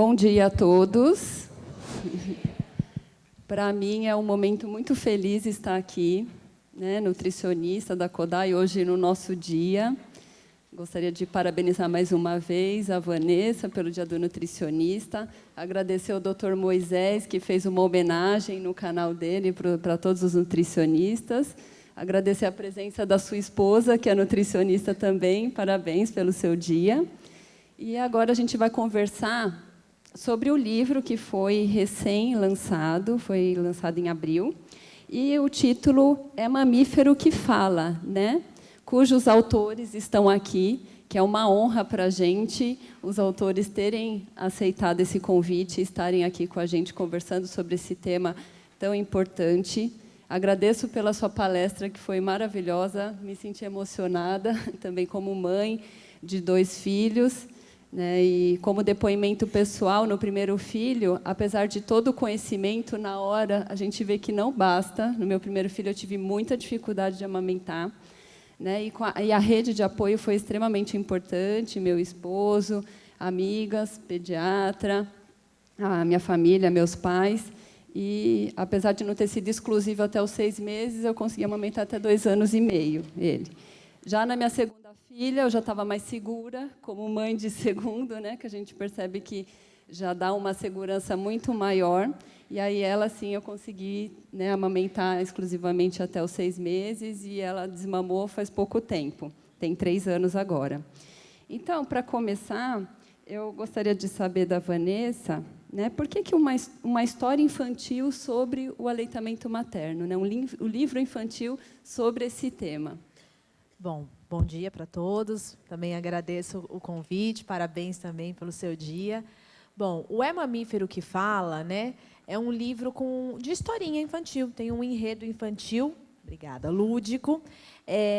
Bom dia a todos. Para mim é um momento muito feliz estar aqui, né, nutricionista da Kodai, hoje no nosso dia. Gostaria de parabenizar mais uma vez a Vanessa pelo Dia do Nutricionista, agradecer ao Dr. Moisés, que fez uma homenagem no canal dele para todos os nutricionistas, agradecer a presença da sua esposa, que é nutricionista também, parabéns pelo seu dia. E agora a gente vai conversar sobre o livro que foi recém-lançado, foi lançado em abril, e o título é Mamífero que Fala, né? Cujos autores estão aqui, que é uma honra para a gente, os autores terem aceitado esse convite e estarem aqui com a gente conversando sobre esse tema tão importante. Agradeço pela sua palestra, que foi maravilhosa, me senti emocionada, também como mãe de 2 filhos, né, e como depoimento pessoal, no primeiro filho, apesar de todo o conhecimento, na hora a gente vê que não basta. No meu primeiro filho eu tive muita dificuldade de amamentar, né, e a rede de apoio foi extremamente importante, meu esposo, amigas, pediatra, a minha família, meus pais, e apesar de não ter sido exclusivo até os 6 meses, eu consegui amamentar até 2 anos e meio ele. Já na minha segunda filha, eu já estava mais segura, como mãe de segundo, né, que a gente percebe que já dá uma segurança muito maior. E aí ela, sim, eu consegui, né, amamentar exclusivamente até os 6 meses, e ela desmamou faz pouco tempo, tem 3 anos agora. Então, para começar, eu gostaria de saber da Vanessa, né, por que uma história infantil sobre o aleitamento materno, né, um livro infantil sobre esse tema? Bom dia para todos. Também agradeço o convite, parabéns também pelo seu dia. Bom, o É Mamífero que Fala, né, é um livro de historinha infantil, tem um enredo infantil, obrigada, lúdico,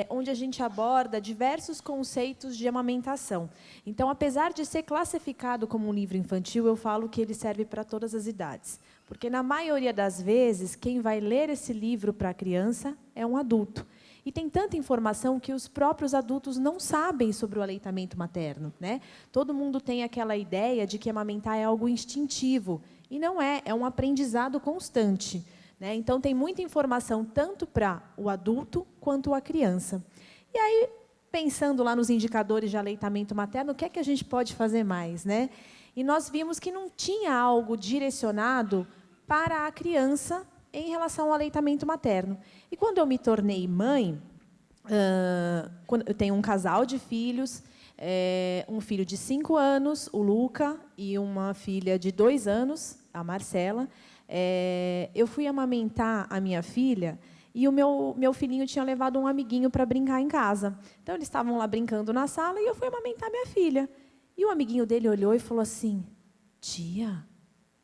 onde a gente aborda diversos conceitos de amamentação. Então, apesar de ser classificado como um livro infantil, eu falo que ele serve para todas as idades, porque, na maioria das vezes, quem vai ler esse livro para a criança é um adulto. E tem tanta informação que os próprios adultos não sabem sobre o aleitamento materno, né? Todo mundo tem aquela ideia de que amamentar é algo instintivo, e não é, é um aprendizado constante, né? Então, tem muita informação tanto para o adulto quanto a criança. E aí, pensando lá nos indicadores de aleitamento materno, o que é que a gente pode fazer mais, né? E nós vimos que não tinha algo direcionado para a criança em relação ao aleitamento materno. E quando eu me tornei mãe, eu tenho um casal de filhos, um filho de 5 anos, o Luca, e uma filha de 2 anos, a Marcela. Eu fui amamentar a minha filha e o meu filhinho tinha levado um amiguinho para brincar em casa. Então, eles estavam lá brincando na sala e eu fui amamentar minha filha. E o amiguinho dele olhou e falou assim: tia,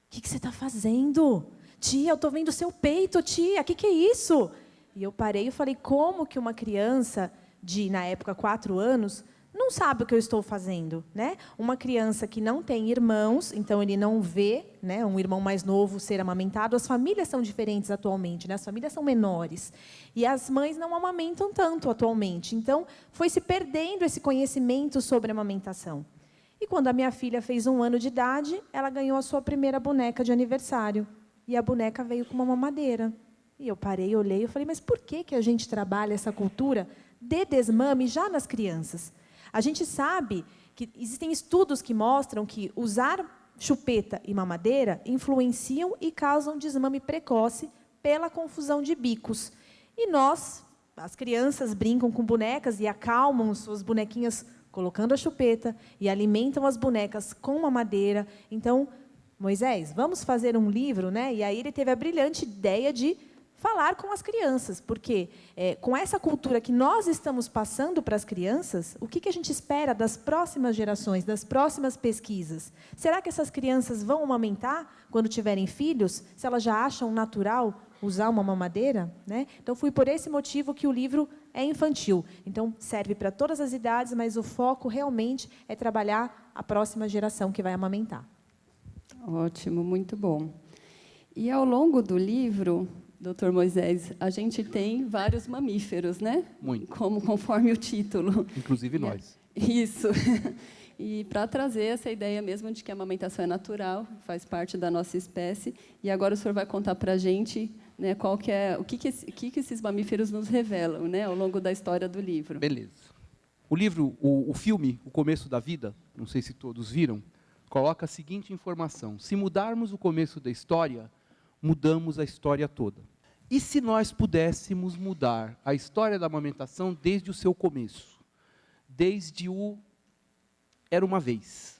o que você está fazendo? Tia, eu estou vendo seu peito, tia, o que é isso? E eu parei e falei, como que uma criança de, na época, 4 anos, não sabe o que eu estou fazendo, né? Uma criança que não tem irmãos, então ele não vê, né, um irmão mais novo ser amamentado. As famílias são diferentes atualmente, né? As famílias são menores. E as mães não amamentam tanto atualmente. Então, foi se perdendo esse conhecimento sobre a amamentação. E quando a minha filha fez 1 ano de idade, ela ganhou a sua primeira boneca de aniversário. E a boneca veio com uma mamadeira. E eu parei, olhei e falei, mas por que a gente trabalha essa cultura de desmame já nas crianças? A gente sabe que existem estudos que mostram que usar chupeta e mamadeira influenciam e causam desmame precoce pela confusão de bicos. E nós, as crianças, brincam com bonecas e acalmam suas bonequinhas colocando a chupeta e alimentam as bonecas com mamadeira. Então, Moisés, vamos fazer um livro, né? E aí ele teve a brilhante ideia de falar com as crianças, porque com essa cultura que nós estamos passando para as crianças, o que a gente espera das próximas gerações, das próximas pesquisas? Será que essas crianças vão amamentar quando tiverem filhos, se elas já acham natural usar uma mamadeira, né? Então, foi por esse motivo que o livro é infantil. Então, serve para todas as idades, mas o foco realmente é trabalhar a próxima geração que vai amamentar. Ótimo, muito bom. E, ao longo do livro, Dr. Moisés, a gente tem vários mamíferos, né? Muito. Conforme o título. Inclusive nós. Isso. e para trazer essa ideia mesmo de que a amamentação é natural, faz parte da nossa espécie. E agora o senhor vai contar para a gente, né, o que esses mamíferos nos revelam, né, ao longo da história do livro. Beleza. O livro, o filme, O Começo da Vida, não sei se todos viram, coloca a seguinte informação: se mudarmos o começo da história, mudamos a história toda. E se nós pudéssemos mudar a história da amamentação desde o seu começo? Desde o Era uma Vez.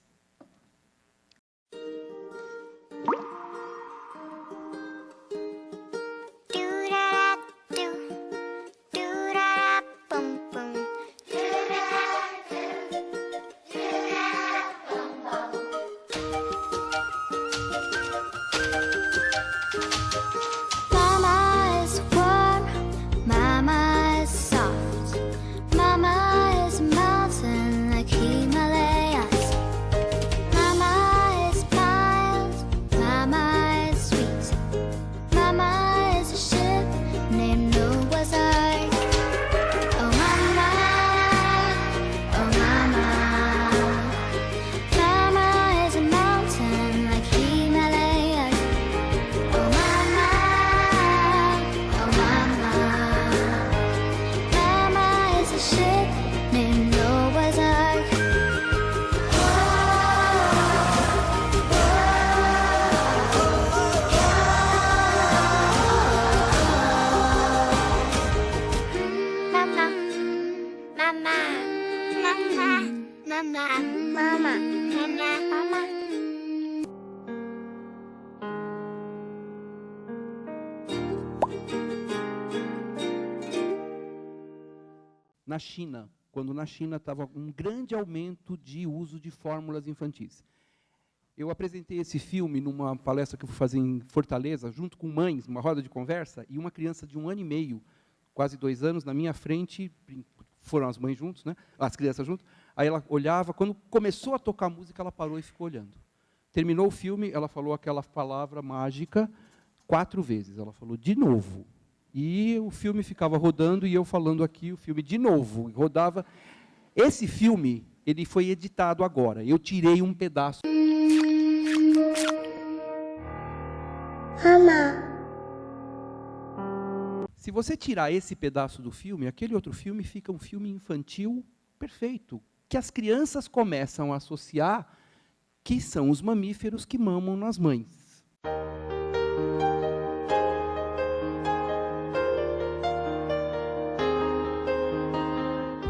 Na China, quando na China estava um grande aumento de uso de fórmulas infantis. Eu apresentei esse filme numa palestra que eu fui fazer em Fortaleza, junto com mães, numa roda de conversa, e uma criança de 1 ano e meio, quase 2 anos, na minha frente, foram as mães juntos, né? As crianças juntos, aí ela olhava, quando começou a tocar música, ela parou e ficou olhando. Terminou o filme, ela falou aquela palavra mágica 4 vezes, ela falou, de novo. E o filme ficava rodando, e eu falando aqui, o filme de novo, rodava. Esse filme, ele foi editado agora, eu tirei um pedaço. Mama. Se você tirar esse pedaço do filme, aquele outro filme fica um filme infantil perfeito, que as crianças começam a associar que são os mamíferos que mamam nas mães.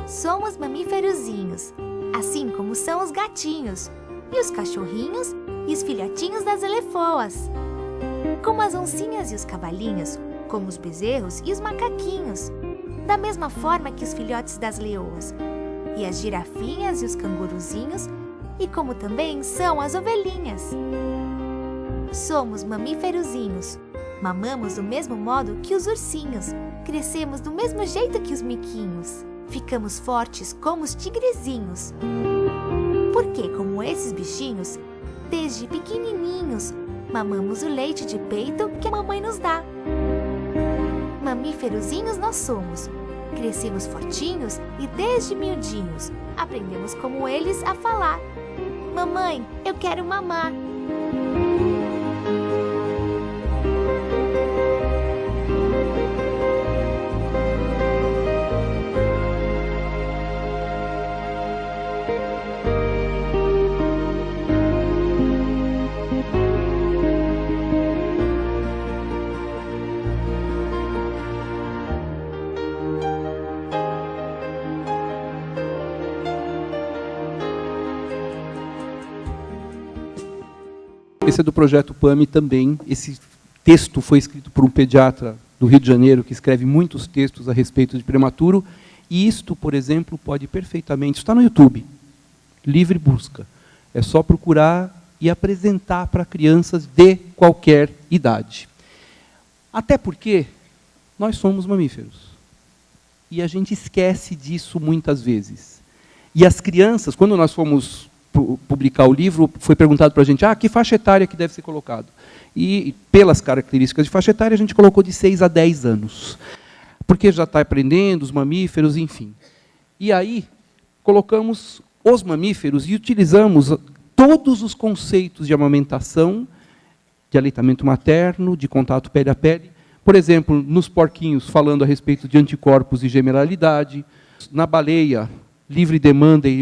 Somos mamíferozinhos, assim como são os gatinhos, e os cachorrinhos e os filhotinhos das elefoas. Como as oncinhas e os cavalinhos, como os bezerros e os macaquinhos. Da mesma forma que os filhotes das leoas, e as girafinhas e os canguruzinhos, e como também são as ovelhinhas. Somos mamíferozinhos, mamamos do mesmo modo que os ursinhos, crescemos do mesmo jeito que os miquinhos. Ficamos fortes como os tigrezinhos. Porque, como esses bichinhos, desde pequenininhos, mamamos o leite de peito que a mamãe nos dá. Mamíferozinhos nós somos. Crescemos fortinhos e desde miudinhos aprendemos como eles a falar. Mamãe, eu quero mamar. Esse é do projeto PAMI também. Esse texto foi escrito por um pediatra do Rio de Janeiro, que escreve muitos textos a respeito de prematuro. E isto, por exemplo, pode perfeitamente... Está no YouTube, livre busca. É só procurar e apresentar para crianças de qualquer idade. Até porque nós somos mamíferos. E a gente esquece disso muitas vezes. E as crianças, quando nós fomos publicar o livro, foi perguntado para a gente, que faixa etária que deve ser colocado? E, pelas características de faixa etária, a gente colocou de 6 a 10 anos. Porque já está aprendendo, os mamíferos, enfim. E aí, colocamos os mamíferos e utilizamos todos os conceitos de amamentação, de aleitamento materno, de contato pele a pele. Por exemplo, nos porquinhos, falando a respeito de anticorpos e gemelabilidade. Na baleia, livre demanda e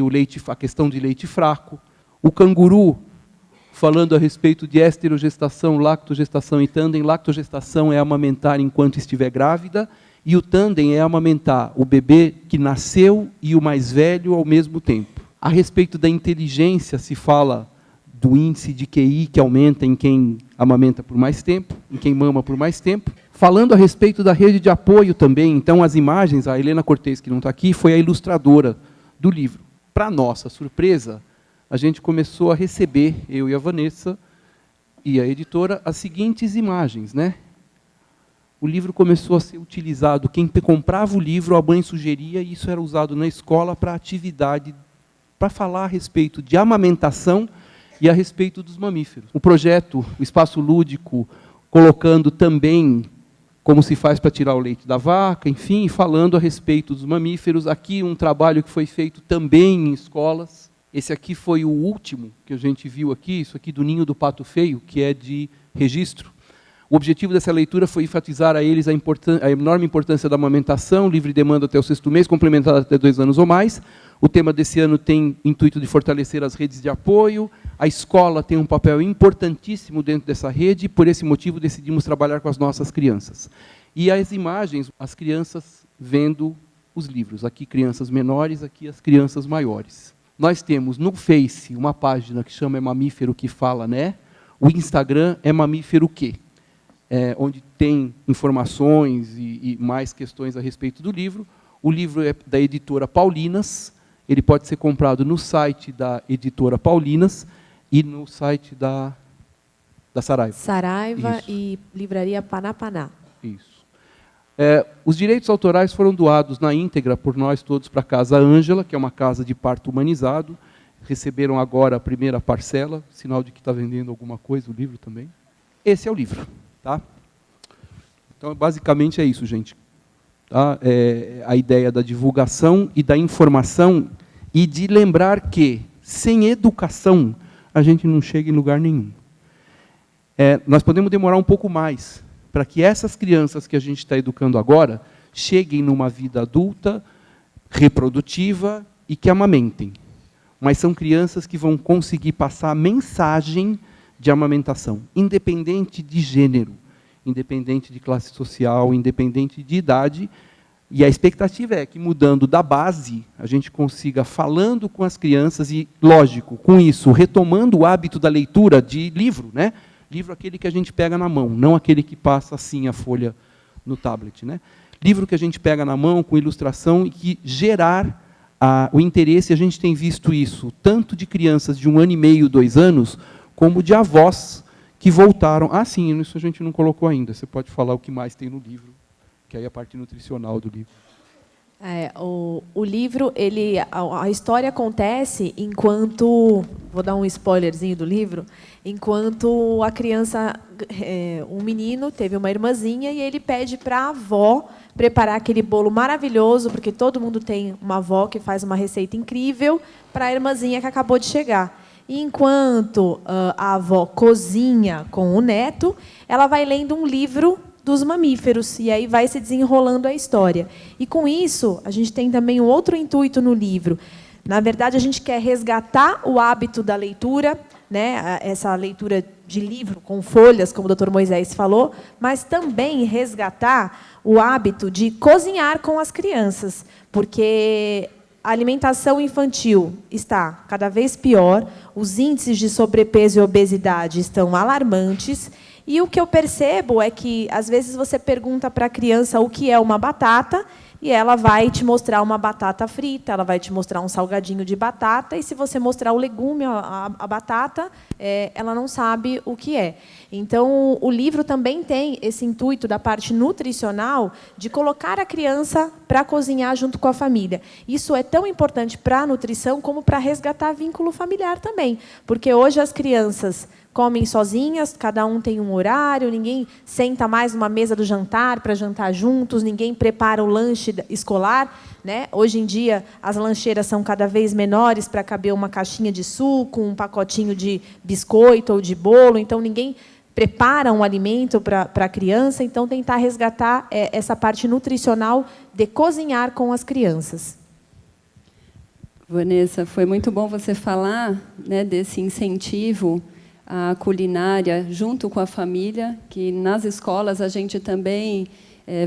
a questão de leite fraco. O canguru, falando a respeito de esterogestação, lactogestação e tândem. Lactogestação é amamentar enquanto estiver grávida, e o tândem é amamentar o bebê que nasceu e o mais velho ao mesmo tempo. A respeito da inteligência, se fala do índice de QI que aumenta em quem amamenta por mais tempo, em quem mama por mais tempo. Falando a respeito da rede de apoio também, então as imagens, a Helena Cortez, que não está aqui, foi a ilustradora do livro. Para nossa surpresa, a gente começou a receber, eu e a Vanessa, e a editora, as seguintes imagens, né? O livro começou a ser utilizado, quem comprava o livro, a mãe sugeria, e isso era usado na escola para atividade, para falar a respeito de amamentação e a respeito dos mamíferos. O projeto, o espaço lúdico, colocando também como se faz para tirar o leite da vaca, enfim, falando a respeito dos mamíferos. Aqui um trabalho que foi feito também em escolas. Esse aqui foi o último que a gente viu aqui, isso aqui do Ninho do Pato Feio, que é de registro. O objetivo dessa leitura foi enfatizar a eles a enorme importância da amamentação, livre demanda até o 6º mês, complementada até 2 anos ou mais. O tema desse ano tem intuito de fortalecer as redes de apoio. A escola tem um papel importantíssimo dentro dessa rede, e por esse motivo decidimos trabalhar com as nossas crianças. E as imagens, as crianças vendo os livros. Aqui crianças menores, aqui as crianças maiores. Nós temos no Face uma página que chama É Mamífero que Fala, né? O Instagram é Mamífero Que, onde tem informações e mais questões a respeito do livro. O livro é da editora Paulinas, ele pode ser comprado no site da editora Paulinas e no site da Saraiva. Saraiva. Isso. E livraria Panapaná. Isso. Os direitos autorais foram doados na íntegra por nós todos para a Casa Ângela, que é uma casa de parto humanizado. Receberam agora a primeira parcela, sinal de que está vendendo alguma coisa o livro também. Esse é o livro. Tá? Então, basicamente é isso, gente. Tá? A ideia da divulgação e da informação, e de lembrar que, sem educação, a gente não chega em lugar nenhum. Nós podemos demorar um pouco mais para que essas crianças que a gente está educando agora cheguem numa vida adulta, reprodutiva e que amamentem. Mas são crianças que vão conseguir passar a mensagem de amamentação, independente de gênero, independente de classe social, independente de idade. E a expectativa é que, mudando da base, a gente consiga, falando com as crianças e, lógico, com isso, retomando o hábito da leitura de livro, né? Livro aquele que a gente pega na mão, não aquele que passa assim a folha no tablet, né? Livro que a gente pega na mão, com ilustração, e que gerar o interesse. A gente tem visto isso, tanto de crianças de 1 ano e meio, 2 anos, como de avós que voltaram. Ah, sim, isso a gente não colocou ainda. Você pode falar o que mais tem no livro, que aí é a parte nutricional do livro. O livro, a história acontece enquanto, vou dar um spoilerzinho do livro, enquanto a criança, um menino teve uma irmãzinha e ele pede para a avó preparar aquele bolo maravilhoso, porque todo mundo tem uma avó que faz uma receita incrível para a irmãzinha que acabou de chegar. E enquanto a avó cozinha com o neto, ela vai lendo um livro dos mamíferos, e aí vai se desenrolando a história. E, com isso, a gente tem também um outro intuito no livro. Na verdade, a gente quer resgatar o hábito da leitura, né? Essa leitura de livro com folhas, como o Dr. Moisés falou, mas também resgatar o hábito de cozinhar com as crianças, porque a alimentação infantil está cada vez pior, os índices de sobrepeso e obesidade estão alarmantes, e o que eu percebo é que, às vezes, você pergunta para a criança o que é uma batata, e ela vai te mostrar uma batata frita, ela vai te mostrar um salgadinho de batata, e se você mostrar o legume, a batata, ela não sabe o que é. Então, o livro também tem esse intuito da parte nutricional de colocar a criança para cozinhar junto com a família. Isso é tão importante para a nutrição como para resgatar vínculo familiar também, porque hoje as crianças comem sozinhas, cada um tem um horário, ninguém senta mais numa mesa do jantar para jantar juntos, ninguém prepara o lanche escolar, né? Hoje em dia, as lancheiras são cada vez menores para caber uma caixinha de suco, um pacotinho de biscoito ou de bolo, então ninguém prepara um alimento para a criança, então tentar resgatar essa parte nutricional de cozinhar com as crianças. Vanessa, foi muito bom você falar, né, desse incentivo à culinária junto com a família, que nas escolas a gente também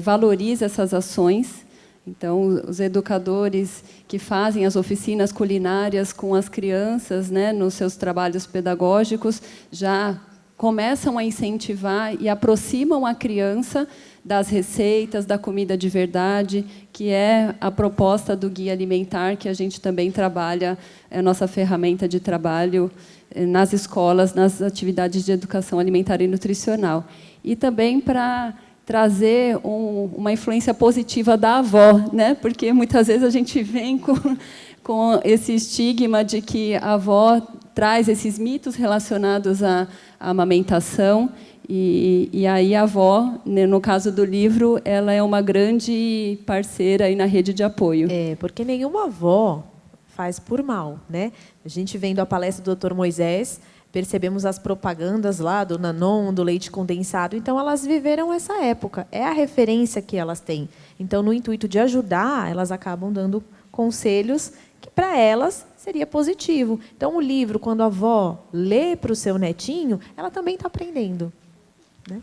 valoriza essas ações. Então, os educadores que fazem as oficinas culinárias com as crianças, né, nos seus trabalhos pedagógicos, já começam a incentivar e aproximam a criança das receitas, da comida de verdade, que é a proposta do Guia Alimentar, que a gente também trabalha, é a nossa ferramenta de trabalho nas escolas, nas atividades de educação alimentar e nutricional. E também para trazer uma influência positiva da avó, né? Porque muitas vezes a gente vem com esse estigma de que a avó traz esses mitos relacionados à amamentação, e aí a avó, no caso do livro, ela é uma grande parceira aí na rede de apoio. Porque nenhuma avó faz por mal, né? A gente vendo a palestra do Dr. Moisés, percebemos as propagandas lá do Nanon, do leite condensado, então elas viveram essa época, é a referência que elas têm. Então, no intuito de ajudar, elas acabam dando conselhos que, para elas, seria positivo. Então, o livro, quando a avó lê para o seu netinho, ela também está aprendendo, né?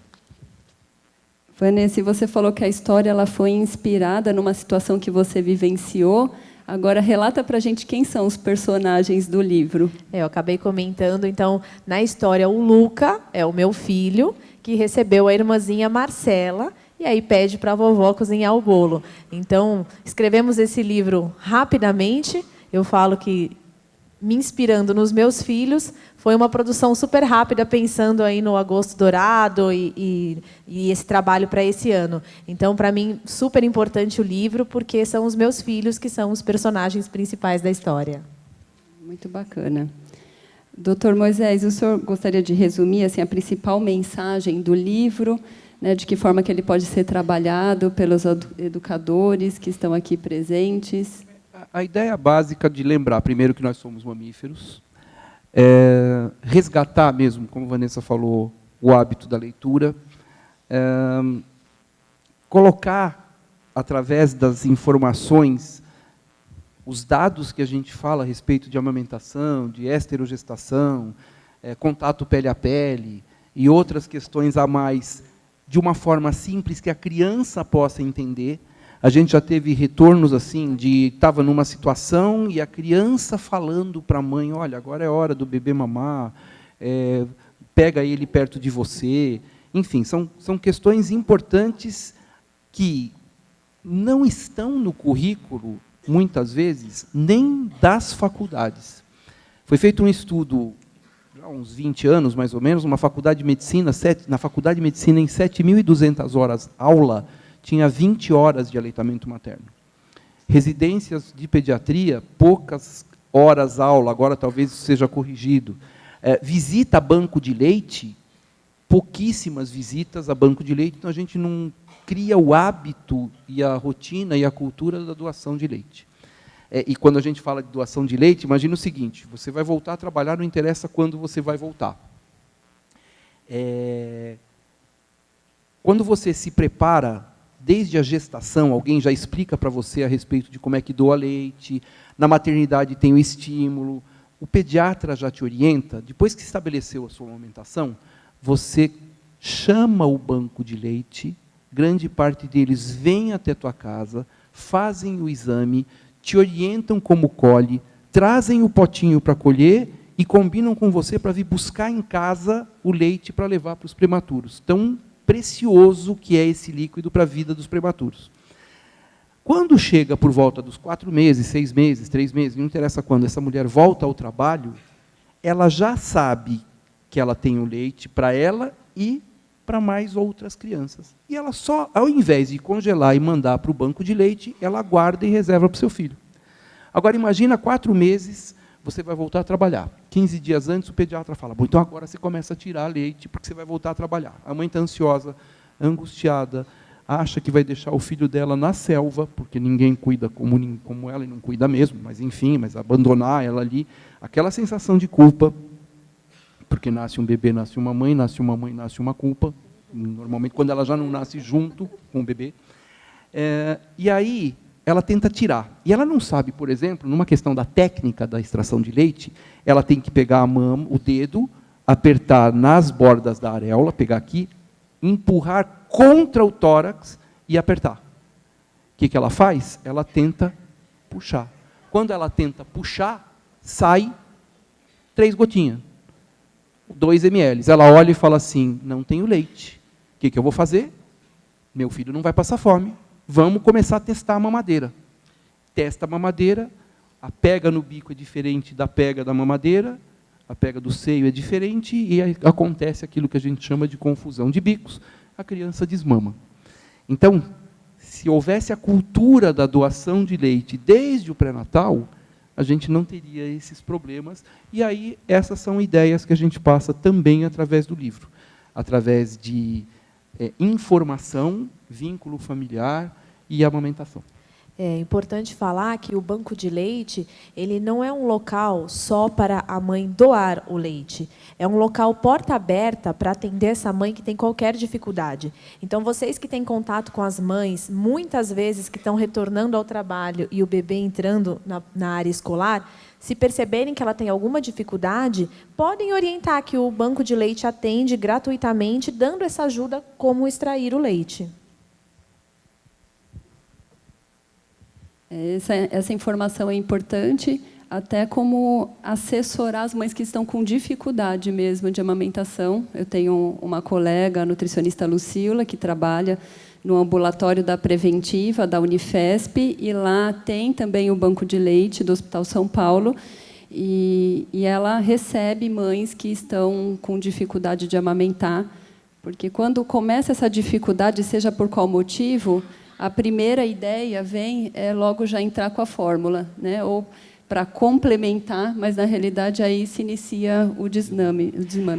Vanessa, você falou que a história ela foi inspirada numa situação que você vivenciou. Agora, relata para a gente quem são os personagens do livro. Eu acabei comentando, então, na história, o Luca é o meu filho, que recebeu a irmãzinha Marcela, e aí pede para a vovó cozinhar o bolo. Então, escrevemos esse livro rapidamente. Eu falo que, me inspirando nos meus filhos, foi uma produção super rápida, pensando aí no Agosto Dourado e esse trabalho para esse ano. Então, para mim, super importante o livro, porque são os meus filhos que são os personagens principais da história. Muito bacana. Doutor Moisés, o senhor gostaria de resumir assim, a principal mensagem do livro, né, de que forma que ele pode ser trabalhado pelos educadores que estão aqui presentes? A ideia básica de lembrar, primeiro, que nós somos mamíferos, resgatar mesmo, como a Vanessa falou, o hábito da leitura, colocar, através das informações, os dados que a gente fala a respeito de amamentação, de esterogestação, contato pele a pele, e outras questões a mais, de uma forma simples que a criança possa entender. A gente já teve retornos assim, de estava numa situação e a criança falando para a mãe, olha, agora é hora do bebê mamar, pega ele perto de você. Enfim, são questões importantes que não estão no currículo, muitas vezes, nem das faculdades. Foi feito um estudo, há uns 20 anos, mais ou menos, na Faculdade de Medicina, em 7.200 horas aula, tinha 20 horas de aleitamento materno. Residências de pediatria, poucas horas aula, agora talvez isso seja corrigido. Visita a banco de leite, pouquíssimas visitas a banco de leite, então a gente não cria o hábito e a rotina e a cultura da doação de leite. E quando a gente fala de doação de leite, imagina o seguinte, você vai voltar a trabalhar, não interessa quando você vai voltar. Quando você se prepara, desde a gestação, alguém já explica para você a respeito de como é que doa leite, na maternidade tem o estímulo, o pediatra já te orienta, depois que estabeleceu a sua amamentação, você chama o banco de leite, grande parte deles vem até a tua casa, fazem o exame, te orientam como colhe, trazem o potinho para colher e combinam com você para vir buscar em casa o leite para levar para os prematuros. Tão precioso que é esse líquido para a vida dos prematuros. Quando chega por volta dos 4 meses, 6 meses, 3 meses, não interessa quando, essa mulher volta ao trabalho, ela já sabe que ela tem o leite para ela e para mais outras crianças. E ela só, ao invés de congelar e mandar para o banco de leite, ela guarda e reserva para o seu filho. Agora, imagina 4 meses, você vai voltar a trabalhar. 15 dias antes, o pediatra fala, bom, então agora você começa a tirar leite, porque você vai voltar a trabalhar. A mãe está ansiosa, angustiada, acha que vai deixar o filho dela na selva, porque ninguém cuida como ela, e não cuida mesmo, mas enfim, mas abandonar ela ali, aquela sensação de culpa, porque nasce um bebê, nasce uma mãe, nasce uma culpa, normalmente quando ela já não nasce junto com o bebê. E aí, ela tenta tirar. E ela não sabe, por exemplo, numa questão da técnica da extração de leite, ela tem que pegar a mão, o dedo, apertar nas bordas da areola, pegar aqui, empurrar contra o tórax e apertar. O que ela faz? Ela tenta puxar. Quando ela tenta puxar, sai 3 gotinhas, 2 ml. Ela olha e fala assim, não tenho leite. O que eu vou fazer? Meu filho não vai passar fome. Vamos começar a testar a mamadeira. Testa a mamadeira, a pega no bico é diferente da pega da mamadeira, a pega do seio é diferente, e aí acontece aquilo que a gente chama de confusão de bicos, a criança desmama. Então, se houvesse a cultura da doação de leite desde o pré-natal, a gente não teria esses problemas, e aí essas são ideias que a gente passa também através do livro, através de informação, vínculo familiar e amamentação. É importante falar que o banco de leite, ele não é um local só para a mãe doar o leite. É um local porta aberta para atender essa mãe que tem qualquer dificuldade. Então, vocês que têm contato com as mães, muitas vezes que estão retornando ao trabalho e o bebê entrando na área escolar, se perceberem que ela tem alguma dificuldade, podem orientar que o banco de leite atende gratuitamente, dando essa ajuda como extrair o leite. Essa informação é importante, até como assessorar as mães que estão com dificuldade mesmo de amamentação. Eu tenho uma colega, a nutricionista Lucila, que trabalha no ambulatório da Preventiva, da Unifesp, e lá tem também o banco de leite do Hospital São Paulo, e ela recebe mães que estão com dificuldade de amamentar, porque quando começa essa dificuldade, seja por qual motivo, a primeira ideia vem logo já entrar com a fórmula, né? Ou para complementar, mas, na realidade, aí se inicia o desmame,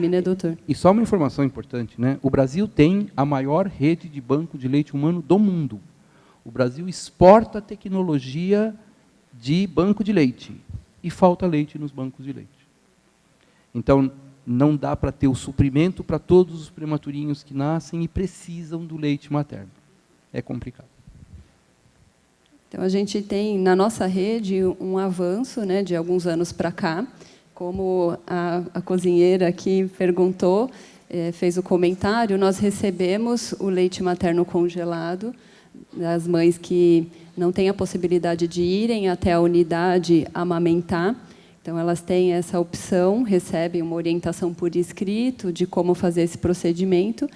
né, doutor? E só uma informação importante, né? O Brasil tem a maior rede de banco de leite humano do mundo. O Brasil exporta tecnologia de banco de leite, e falta leite nos bancos de leite. Então, não dá para ter o suprimento para todos os prematurinhos que nascem e precisam do leite materno. É complicado. Então, a gente tem, na nossa rede, um avanço, né, de alguns anos para cá. Como a cozinheira aqui perguntou, fez o comentário, nós recebemos o leite materno congelado das mães que não têm a possibilidade de irem até a unidade amamentar. Então, elas têm essa opção, recebem uma orientação por escrito de como fazer esse procedimento.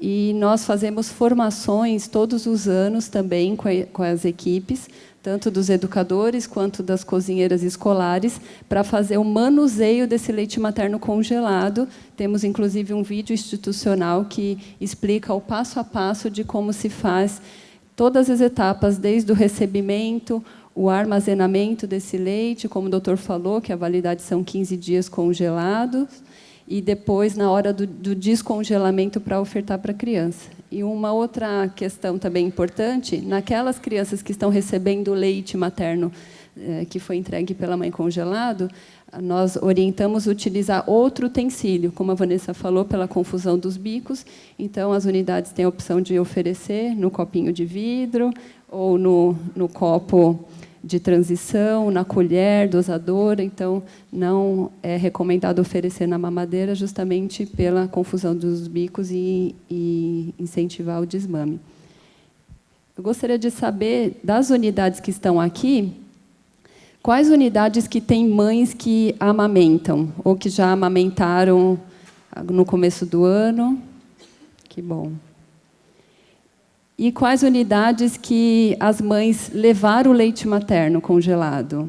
E nós fazemos formações todos os anos também com as equipes, tanto dos educadores quanto das cozinheiras escolares, para fazer o manuseio desse leite materno congelado. Temos, inclusive, um vídeo institucional que explica o passo a passo de como se faz todas as etapas, desde o recebimento, o armazenamento desse leite, como o doutor falou, que a validade são 15 dias congelados, e depois, na hora do descongelamento, para ofertar para a criança. E uma outra questão também importante, naquelas crianças que estão recebendo o leite materno que foi entregue pela mãe congelado, nós orientamos a utilizar outro utensílio, como a Vanessa falou, pela confusão dos bicos. Então, as unidades têm a opção de oferecer no copinho de vidro ou no copo de transição, na colher dosadora. Então, não é recomendado oferecer na mamadeira, justamente pela confusão dos bicos e incentivar o desmame. Eu gostaria de saber, das unidades que estão aqui, quais unidades que têm mães que amamentam, ou que já amamentaram no começo do ano? Que bom. E quais unidades que as mães levaram o leite materno congelado?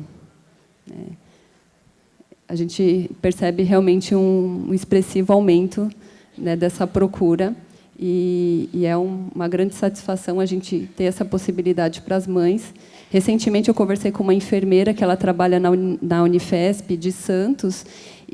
A gente percebe realmente um expressivo aumento, né, dessa procura. e é uma grande satisfação a gente ter essa possibilidade para as mães. Recentemente, eu conversei com uma enfermeira que ela trabalha na Unifesp de Santos,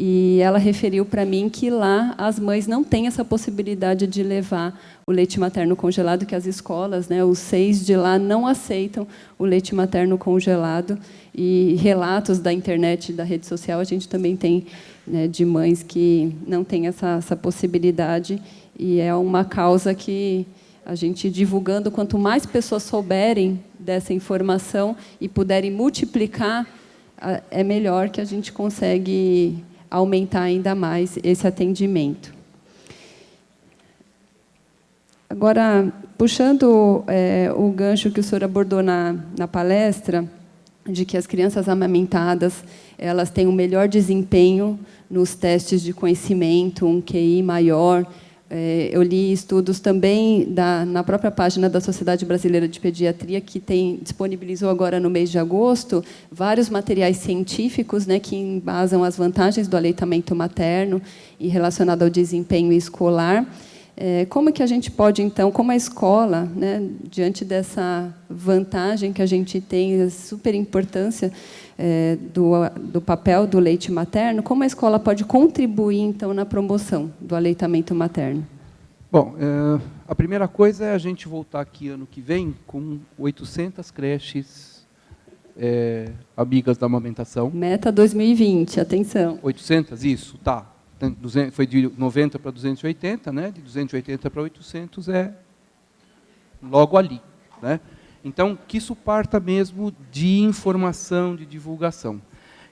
e ela referiu para mim que lá as mães não têm essa possibilidade de levar o leite materno congelado, que as escolas, né, os SEIs de lá, não aceitam o leite materno congelado. E relatos da internet e da rede social, a gente também tem, né, de mães que não têm essa possibilidade, e é uma causa que a gente divulgando, quanto mais pessoas souberem dessa informação e puderem multiplicar, é melhor, que a gente consegue aumentar ainda mais esse atendimento. Agora, puxando o gancho que o senhor abordou na palestra, de que as crianças amamentadas elas têm um melhor desempenho nos testes de conhecimento, um QI maior. Eu li estudos também na própria página da Sociedade Brasileira de Pediatria, que disponibilizou agora, no mês de agosto, vários materiais científicos, né, que embasam as vantagens do aleitamento materno e relacionado ao desempenho escolar. Como que a gente pode, então, como a escola, né, diante dessa vantagem que a gente tem, a super importância do papel do leite materno, como a escola pode contribuir, então, na promoção do aleitamento materno? Bom, a primeira coisa é a gente voltar aqui ano que vem com 800 creches amigas da amamentação. Meta 2020, atenção. 800, isso, tá. Foi de 90 para 280, né? De 280 para 800 é logo ali, né? Então, que isso parta mesmo de informação, de divulgação.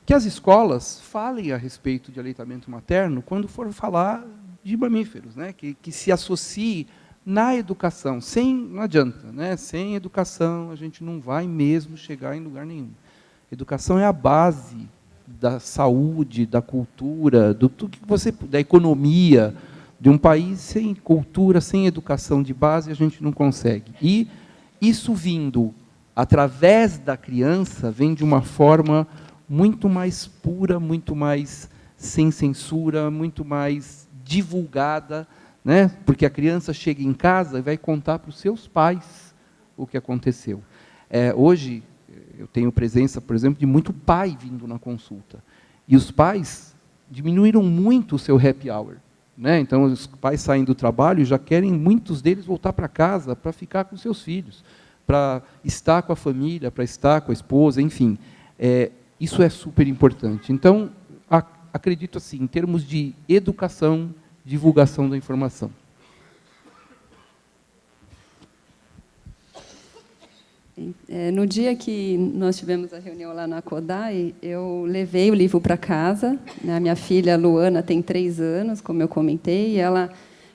Que as escolas falem a respeito de aleitamento materno quando for falar de mamíferos, né? Que se associe na educação. Não adianta, né? Sem educação, a gente não vai mesmo chegar em lugar nenhum. Educação é a base da saúde, da cultura, da economia. De um país sem cultura, sem educação de base, a gente não consegue. E isso vindo através da criança, vem de uma forma muito mais pura, muito mais sem censura, muito mais divulgada, né? Porque a criança chega em casa e vai contar para os seus pais o que aconteceu. Hoje, eu tenho presença, por exemplo, de muito pai vindo na consulta. E os pais diminuíram muito o seu happy hour, né? Então, os pais saem do trabalho e já querem, muitos deles, voltar para casa para ficar com seus filhos, para estar com a família, para estar com a esposa, enfim. Isso é super importante. Então, acredito assim, em termos de educação, divulgação da informação. No dia que nós tivemos a reunião lá na CODAI, eu levei o livro para casa. A minha filha, Luana, tem 3 anos, como eu comentei, e ela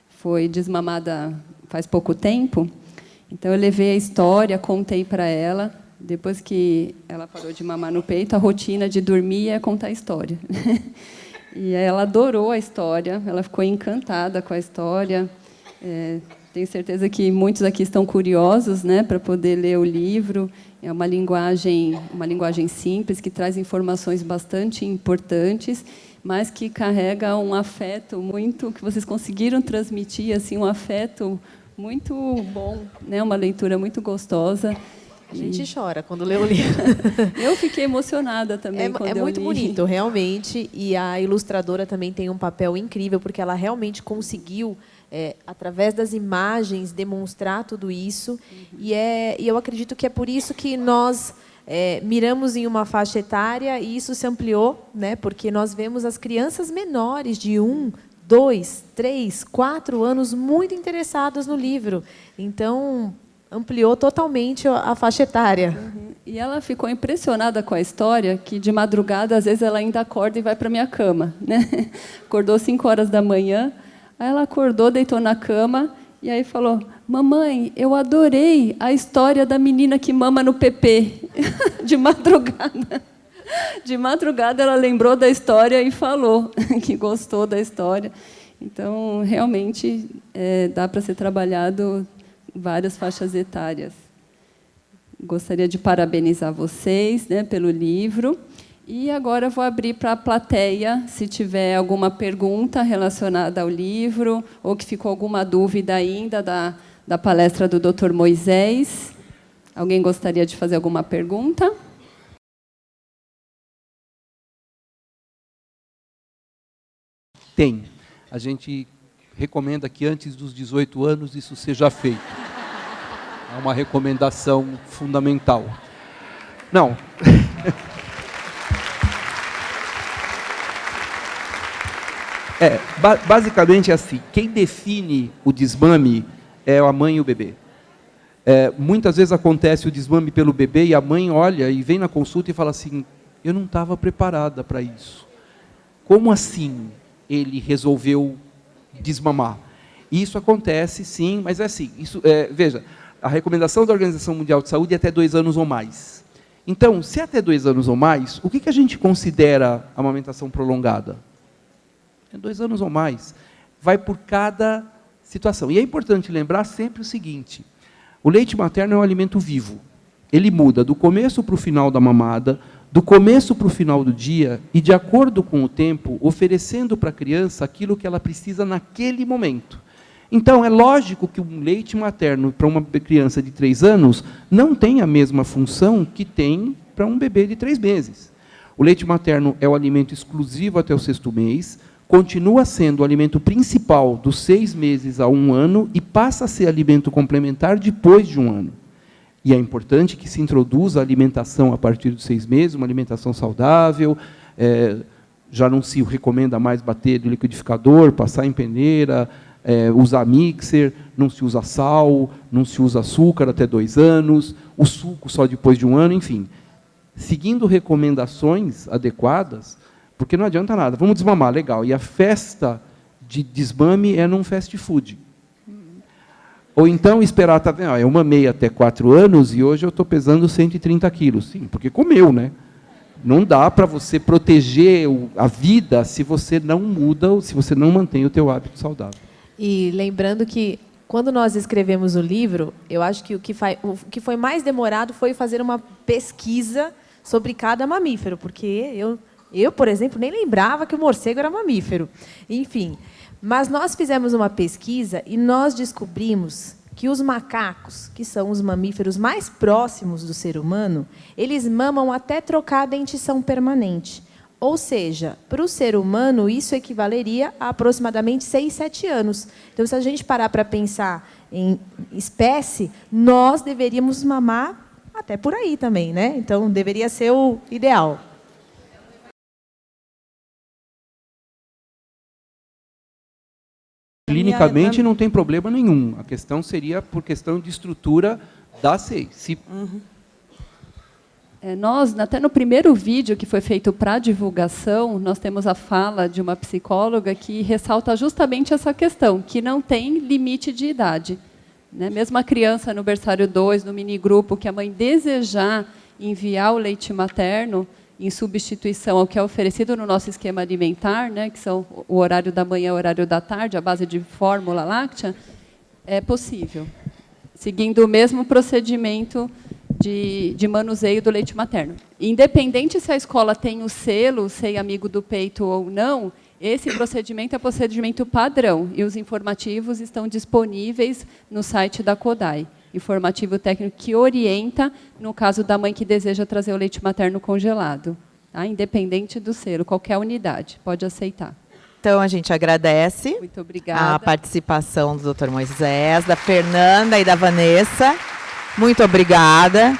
foi desmamada faz pouco tempo. Então, eu levei a história, contei para ela. Depois que ela parou de mamar no peito, a rotina de dormir é contar a história. E ela adorou a história, ela ficou encantada com a história. Tenho certeza que muitos aqui estão curiosos, né, para poder ler o livro. É uma linguagem simples, que traz informações bastante importantes, mas que carrega um afeto muito, que vocês conseguiram transmitir, assim, um afeto muito bom, né, uma leitura muito gostosa. A gente chora quando lê o livro. Eu fiquei emocionada também quando eu li. É muito bonito, realmente, e a ilustradora também tem um papel incrível, porque ela realmente conseguiu, através das imagens, demonstrar tudo isso. E eu acredito que é por isso que nós miramos em uma faixa etária, e isso se ampliou, né, porque nós vemos as crianças menores de 1, 2, 3, 4 anos muito interessadas no livro. Então, ampliou totalmente a faixa etária. E ela ficou impressionada com a história, que de madrugada, às vezes, ela ainda acorda e vai para a minha cama, né? Acordou 5 horas da manhã, aí ela acordou, deitou na cama, e aí falou: mamãe, eu adorei a história da menina que mama no PP. De madrugada. De madrugada, ela lembrou da história e falou que gostou da história. Então, realmente, dá para ser trabalhado várias faixas etárias. Gostaria de parabenizar vocês, né, pelo livro. E agora eu vou abrir para a plateia, se tiver alguma pergunta relacionada ao livro, ou que ficou alguma dúvida ainda da palestra do Dr. Moisés. Alguém gostaria de fazer alguma pergunta? Tem. A gente recomenda que antes dos 18 anos isso seja feito. É uma recomendação fundamental. Não. Basicamente é assim, quem define o desmame é a mãe e o bebê. Muitas vezes acontece o desmame pelo bebê e a mãe olha e vem na consulta e fala assim, eu não estava preparada para isso. Como assim ele resolveu desmamar? Isso acontece, sim, mas é assim. Veja, a recomendação da Organização Mundial de Saúde é até 2 anos ou mais. Então, se é até 2 anos ou mais, o que a gente considera amamentação prolongada? 2 anos ou mais. Vai por cada situação. E é importante lembrar sempre o seguinte, o leite materno é um alimento vivo. Ele muda do começo para o final da mamada, do começo para o final do dia, e, de acordo com o tempo, oferecendo para a criança aquilo que ela precisa naquele momento. Então, é lógico que um leite materno para uma criança de 3 anos não tem a mesma função que tem para um bebê de 3 meses. O leite materno é o alimento exclusivo até o 6º mês, continua sendo o alimento principal dos 6 meses a 1 ano e passa a ser alimento complementar depois de 1 ano. E é importante que se introduza a alimentação a partir dos 6 meses, uma alimentação saudável, já não se recomenda mais bater do liquidificador, passar em peneira, usar mixer, não se usa sal, não se usa açúcar até 2 anos, o suco só depois de 1 ano, enfim. Seguindo recomendações adequadas, porque não adianta nada, vamos desmamar, legal, e a festa de desmame é num fast food. Ou então esperar, tá vendo? Eu mamei até 4 anos e hoje eu estou pesando 130 quilos. Sim, porque comeu, né? Não dá para você proteger a vida se você não muda, se você não mantém o teu hábito saudável. E lembrando que, quando nós escrevemos o livro, eu acho que o que foi mais demorado foi fazer uma pesquisa sobre cada mamífero, porque eu, por exemplo, nem lembrava que o morcego era mamífero. Enfim, mas nós fizemos uma pesquisa e nós descobrimos que os macacos, que são os mamíferos mais próximos do ser humano, eles mamam até trocar a dentição permanente. Ou seja, para o ser humano, isso equivaleria a aproximadamente 6, 7 anos. Então, se a gente parar para pensar em espécie, nós deveríamos mamar até por aí também, né? Então, deveria ser o ideal. Clinicamente não tem problema nenhum. A questão seria por questão de estrutura da SEI. Nós, até no primeiro vídeo que foi feito para divulgação, nós temos a fala de uma psicóloga que ressalta justamente essa questão, que não tem limite de idade. Né? Mesmo a criança no berçário 2, no minigrupo, que a mãe desejar enviar o leite materno em substituição ao que é oferecido no nosso esquema alimentar, né, que são o horário da manhã e o horário da tarde, a base de fórmula láctea, é possível, seguindo o mesmo procedimento de manuseio do leite materno. Independente se a escola tem o selo, Sei Amigo do Peito ou não, esse procedimento é procedimento padrão, e os informativos estão disponíveis no site da CODAI. Informativo técnico que orienta, no caso da mãe que deseja trazer o leite materno congelado. Tá? Independente do selo, qualquer unidade, pode aceitar. Então, a gente agradece. Muito obrigada. A participação do Dr. Moisés, da Fernanda e da Vanessa. Muito obrigada.